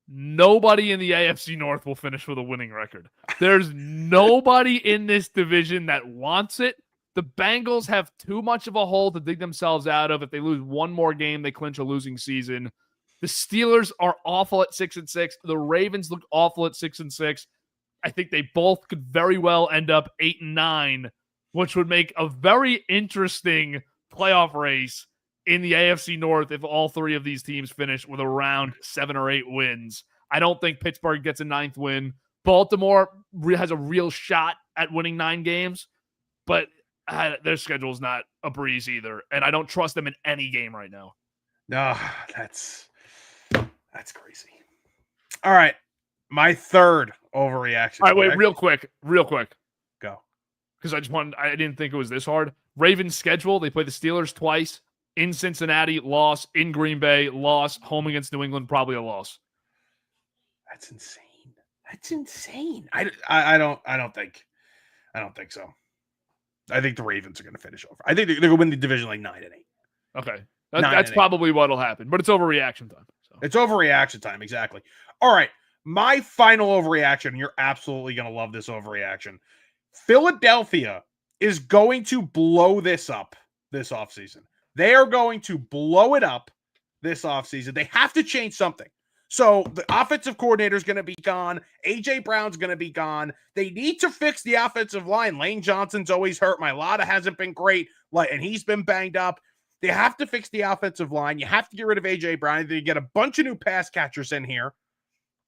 Nobody in the AFC North will finish with a winning record. There's nobody in this division that wants it. The Bengals have too much of a hole to dig themselves out of. If they lose 1 more game, they clinch a losing season. The Steelers are awful at 6-6. The Ravens look awful at 6-6. I think they both could very well end up 8-9, which would make a very interesting playoff race in the AFC North if all 3 of these teams finish with around 7 or 8 wins. I don't think Pittsburgh gets a 9th win. Baltimore has a real shot at winning 9 games, but their schedule is not a breeze either, and I don't trust them in any game right now. No, that's crazy. All right. My third overreaction. All right, wait, real quick. Go. Because I didn't think it was this hard. Ravens schedule, they play the Steelers twice. In Cincinnati, loss. In Green Bay, loss. Home against New England, probably a loss. That's insane. I don't think so. I think the Ravens are going to finish over. I think they're going to win the division like 9-8. Okay. That's probably what'll happen, but it's overreaction time. So. It's overreaction time, exactly. All right, my final overreaction, you're absolutely going to love this overreaction. Philadelphia is going to blow this up this offseason. They are going to blow it up this offseason. They have to change something. So the offensive coordinator is going to be gone. A.J. Brown's going to be gone. They need to fix the offensive line. Lane Johnson's always hurt. Mailata hasn't been great, and he's been banged up. They have to fix the offensive line. You have to get rid of A.J. Brown. They get a bunch of new pass catchers in here,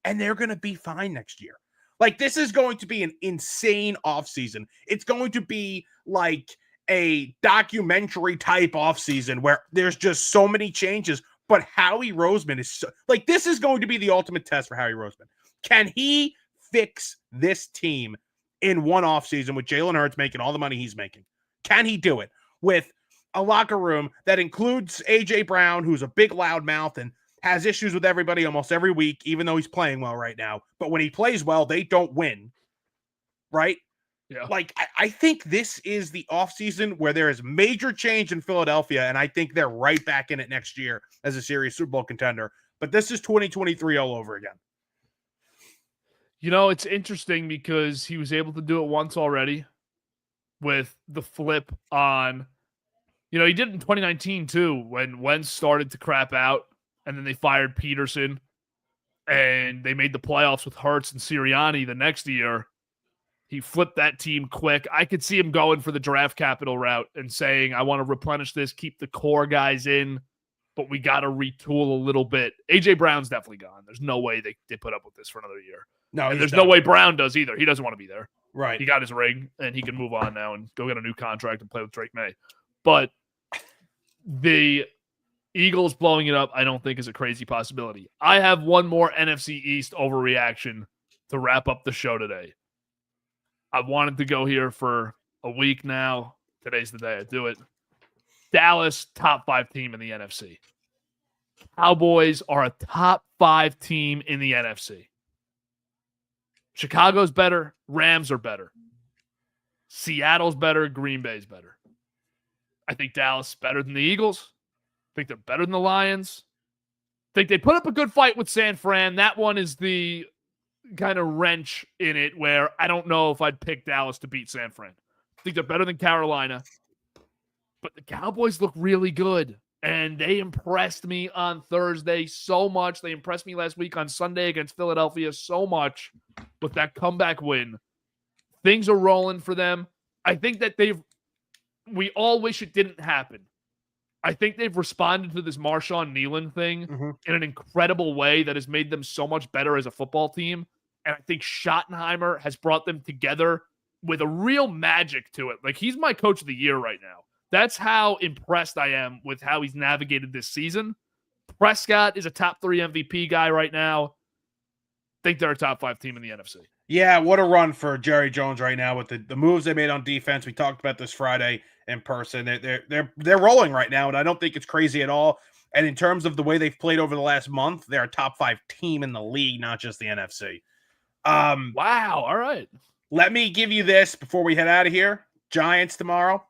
and they're going to be fine next year. Like, this is going to be an insane offseason. It's going to be like a documentary type offseason where there's just so many changes. But Howie Roseman is this is going to be the ultimate test for Howie Roseman. Can he fix this team in one offseason with Jalen Hurts making all the money he's making? Can he do it with a locker room that includes A.J. Brown, who's a big loudmouth and has issues with everybody almost every week, even though he's playing well right now. But when he plays well, they don't win, right? Yeah. I think this is the offseason where there is major change in Philadelphia, and I think they're right back in it next year as a serious Super Bowl contender. But this is 2023 all over again. It's interesting because he was able to do it once already with the flip on, he did it in 2019 too, when Wentz started to crap out, and then they fired Peterson, and they made the playoffs with Hurts and Sirianni the next year. He flipped that team quick. I could see him going for the draft capital route and saying, I want to replenish this, keep the core guys in, but we got to retool a little bit. A.J. Brown's definitely gone. There's no way they put up with this for another year. No, and there's no way Brown does either. He doesn't want to be there. Right. He got his ring, and he can move on now and go get a new contract and play with Drake May. But the Eagles blowing it up, I don't think is a crazy possibility. I have one more NFC East overreaction to wrap up the show today. I wanted to go here for a week now. Today's the day I do it. Dallas, top 5 team in the NFC. Cowboys are a top 5 team in the NFC. Chicago's better. Rams are better. Seattle's better. Green Bay's better. I think Dallas is better than the Eagles. I think they're better than the Lions. I think they put up a good fight with San Fran. That one is the kind of wrench in it where I don't know if I'd pick Dallas to beat San Fran. I think they're better than Carolina. But the Cowboys look really good. And they impressed me on Thursday so much. They impressed me last week on Sunday against Philadelphia so much with that comeback win. Things are rolling for them. I think that we all wish it didn't happen. I think they've responded to this Marshawn Nealon thing in an incredible way that has made them so much better as a football team. And I think Schottenheimer has brought them together with a real magic to it. Like, he's my coach of the year right now. That's how impressed I am with how he's navigated this season. Prescott is a top 3 MVP guy right now. Think they're a top 5 team in the NFC. Yeah, what a run for Jerry Jones right now with the moves they made on defense. We talked about this Friday in person. They're rolling right now, and I don't think it's crazy at all. And in terms of the way they've played over the last month, they're a top 5 team in the league, not just the NFC. Wow. All right. Let me give you this before we head out of here. Giants tomorrow.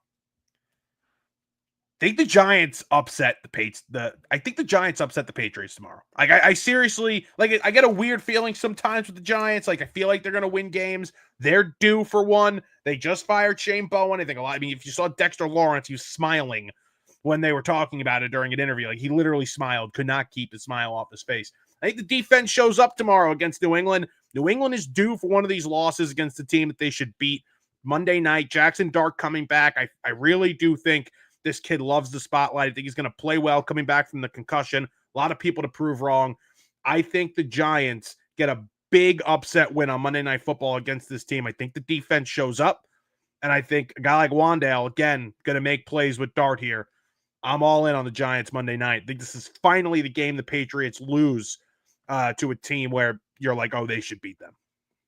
I think the Giants upset the Giants upset the Patriots tomorrow. Like, I seriously, like, I get a weird feeling sometimes with the Giants. Like, I feel like they're going to win games. They're due for one. They just fired Shane Bowen. I mean, if you saw Dexter Lawrence, he was smiling when they were talking about it during an interview. Like, he literally smiled, could not keep his smile off his face. I think the defense shows up tomorrow against New England. New England is due for one of these losses against the team that they should beat Monday night. Jackson Dart coming back. I really do think this kid loves the spotlight. I think he's going to play well coming back from the concussion. A lot of people to prove wrong. I think the Giants get a big upset win on Monday Night Football against this team. I think the defense shows up, and I think a guy like Wan'Dale, again, going to make plays with Dart here. I'm all in on the Giants Monday night. I think this is finally the game the Patriots lose to a team where you're like, oh, they should beat them.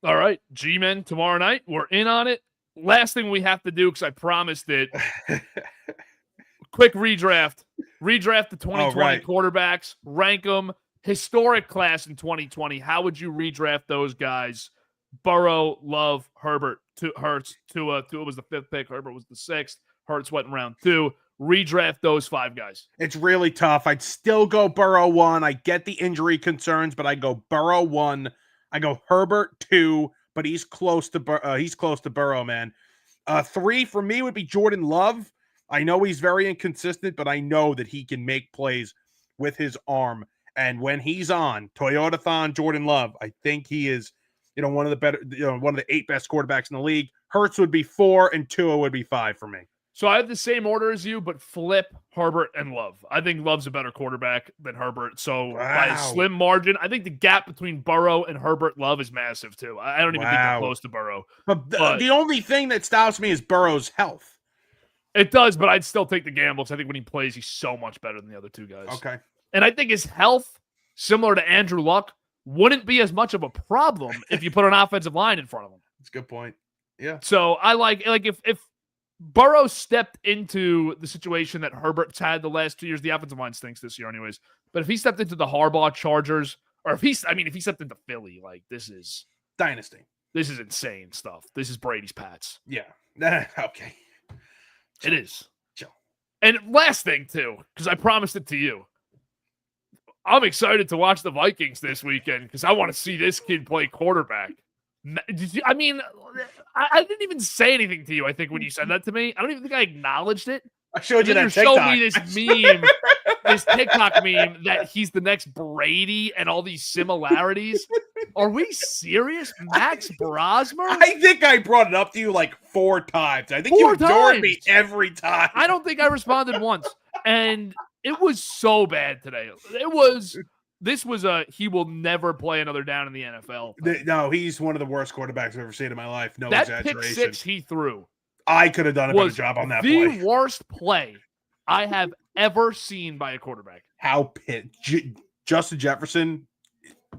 All right, G-Men tomorrow night. We're in on it. Last thing we have to do, because I promised it. Quick redraft. Redraft the 2020 quarterbacks. Rank them. Historic class in 2020. How would you redraft those guys? Burrow, Love, Herbert, Hurts, Tua. Tua was the 5th pick. Herbert was the 6th. Hurts went in round 2. Redraft those 5 guys. It's really tough. I'd still go Burrow 1. I get the injury concerns, but I go Burrow 1. I go Herbert 2, but he's close to Burrow, man. 3 for me would be Jordan Love. I know he's very inconsistent, but I know that he can make plays with his arm. And when he's on, Toyotathon Jordan Love, I think he is, one of the better, one of the 8 best quarterbacks in the league. Hurts would be 4 and Tua would be 5 for me. So I have the same order as you, but flip Herbert and Love. I think Love's a better quarterback than Herbert. So by a slim margin, I think the gap between Burrow and Herbert Love is massive too. I don't even think they're close to Burrow. But the only thing that stops me is Burrow's health. It does, but I'd still take the gamble because I think when he plays, he's so much better than the other 2 guys. Okay. And I think his health, similar to Andrew Luck, wouldn't be as much of a problem if you put an offensive line in front of him. That's a good point. Yeah. So I like if Burrow stepped into the situation that Herbert's had the last 2 years, the offensive line stinks this year anyways. But if he stepped into the Harbaugh Chargers, or if he stepped into Philly, like, this is dynasty. This is insane stuff. This is Brady's Pats. Yeah. Okay. It is. Chill. And last thing, too, because I promised it to you. I'm excited to watch the Vikings this weekend because I want to see this kid play quarterback. I didn't even say anything to you, I think, when you said that to me. I don't even think I acknowledged it. I showed you that TikTok. Showed me this meme this TikTok meme that he's the next Brady and all these similarities. Are we serious? Max Brosmer? I think I brought it up to you like 4 times. I think you ignored me every time. I don't think I responded once. And it was so bad today. This was he will never play another down in the NFL. No, he's one of the worst quarterbacks I've ever seen in my life. No that exaggeration. Pick six he threw. I could have done a better job on that play. The worst play I have ever seen by a quarterback. Justin Jefferson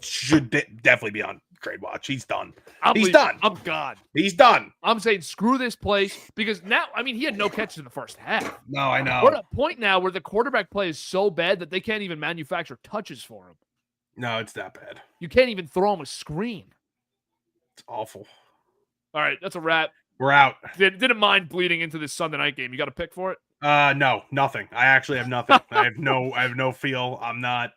should definitely be on trade watch. He's done. He's done. I'm gone. He's done. I'm saying screw this place because now, I mean, he had no catches in the first half. No, I know. We're at a point now where the quarterback play is so bad that they can't even manufacture touches for him. No, it's that bad. You can't even throw him a screen. It's awful. All right, that's a wrap. We're out. Didn't mind bleeding into this Sunday night game. You got a pick for it? No, nothing. I actually have nothing. I have no feel. I'm not.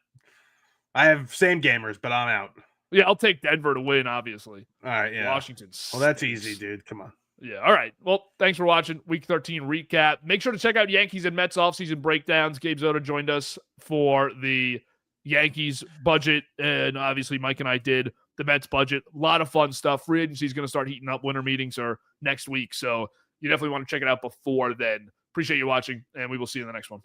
I have same gamers, but I'm out. Yeah, I'll take Denver to win, obviously. All right, yeah. Washington stinks. Well, that's easy, dude. Come on. Yeah, all right. Well, thanks for watching Week 13 recap. Make sure to check out Yankees and Mets offseason breakdowns. Gabe Zoda joined us for the Yankees budget, and obviously Mike and I did the Mets budget. A lot of fun stuff. Free agency is going to start heating up. Winter meetings are next week, so you definitely want to check it out before then. Appreciate you watching, and we will see you in the next one.